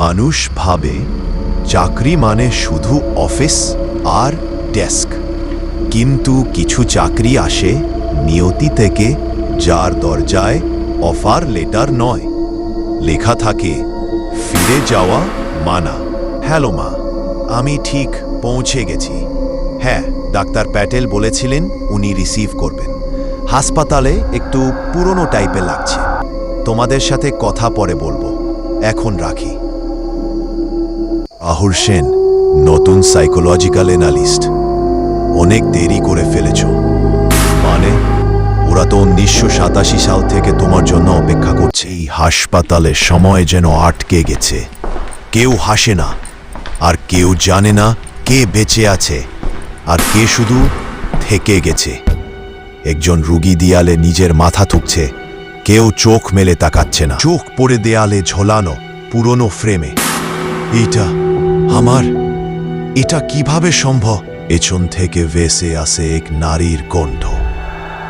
মানুষ ভাবে চাকরি মানে শুধু অফিস আর ডেস্ক, কিন্তু কিছু চাকরি আসে নিয়তি থেকে, যার দরজায় অফার লেটার নয়, লেখা থাকে ফিরে যাওয়া মানা। হ্যালো মা, আমি ঠিক পৌঁছে গেছি। হ্যাঁ, ডাক্তার প্যাটেল বলেছিলেন উনি রিসিভ করবেন। হাসপাতালে একটু পুরনো টাইপের লাগছে। তোমাদের সাথে কথা পরে বলবো, এখন রাখি। আহুর সেন, নতুন সাইকোলজিক্যাল অ্যানালিস্ট। অনেক দেরি করে ফেলেছ। মানে ওরা তো 1987 সাল থেকে তোমার জন্য অপেক্ষা করছে। এই হাসপাতালে সময় যেন আটকে গেছে। কেউ হাসে না, আর কেউ জানে না কে বেঁচে আছে আর কে শুধু থেকে গেছে। একজন রুগী দেয়ালে নিজের মাথা ঠুকছে, কেউ চোখ মেলে তাকাচ্ছে না। চোখ পড়ে দেয়ালে ঝোলানো পুরনো ফ্রেমে। এটা কিভাবে সম্ভব? পেছন থেকে ভেসে আসে এক নারীর কণ্ঠ।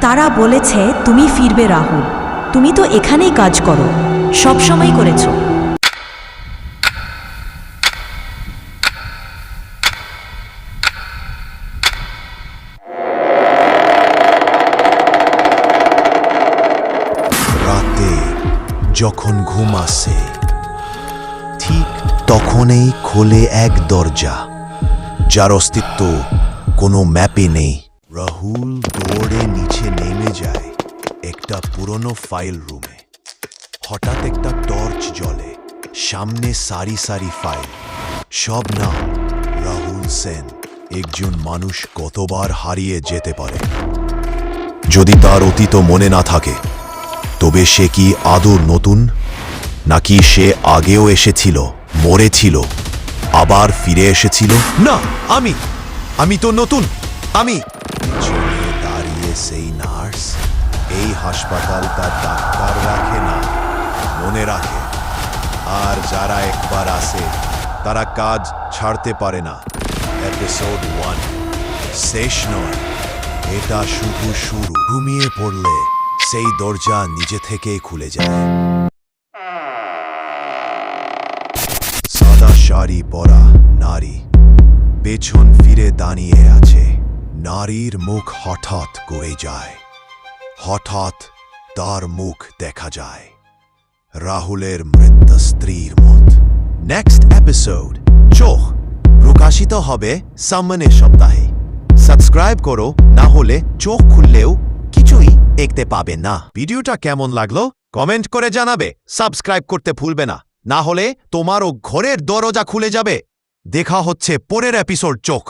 তারা বলেছে তুমি ফিরবে রাহুল, তুমি তো এখানেই কাজ করো, সব সময় করেছো। রাতে যখন ঘুম আসে, ঠিক তখনই খোলে এক দরজা, যার অস্তিত্ব কোনো ম্যাপে নেই। রাহুল দৌড়ে নিচে নেমে যায় একটা পুরনো ফাইল রুমে। হঠাৎ একটা টর্চ জ্বলে, সামনে সারি সারি ফাইল, সব নাম রাহুল সেন। একজন মানুষ কতবার হারিয়ে যেতে পারে? যদি তার অতীত মনে না থাকে, তবে সে কি আদৌ নতুন, নাকি সে আগেও এসেছিল, মরেছিল, আবার ফিরে এসেছিল? না, আমি তো নতুন। আমি দাঁড়িয়ে সেই নার্স। এই হাসপাতালটা ডাক্তার রাখে না, মনে রাখে। আর যারা একবার আসে তারা কাজ ছাড়তে পারে না। এপিসোড 1 শেষ নয়, এটা শুধু শুরু। ঘুমিয়ে পড়লে সেই দরজা নিজে থেকেই খুলে যায়। সাদা শাড়ি পরা নারী পেছন ফিরে দাঁড়িয়ে আছে। নারীর মুখ হঠাৎ করে যায়। হঠাৎ তার মুখ দেখা যায় রাহুলের মৃত স্ত্রীর মত। নেক্সট এপিসোড চোখ প্রকাশিত হবে সামনের সপ্তাহে। সাবস্ক্রাইব করো, না হলে চোখ খুললেও কিছুই দেখতে পাবে না। ভিডিওটা কেমন লাগলো কমেন্ট করে জানাবে। সাবস্ক্রাইব করতে ভুলবে না, না হলে তোমারও ঘরের দরজা খুলে যাবে। দেখা হচ্ছে পরের এপিসোড চোখ।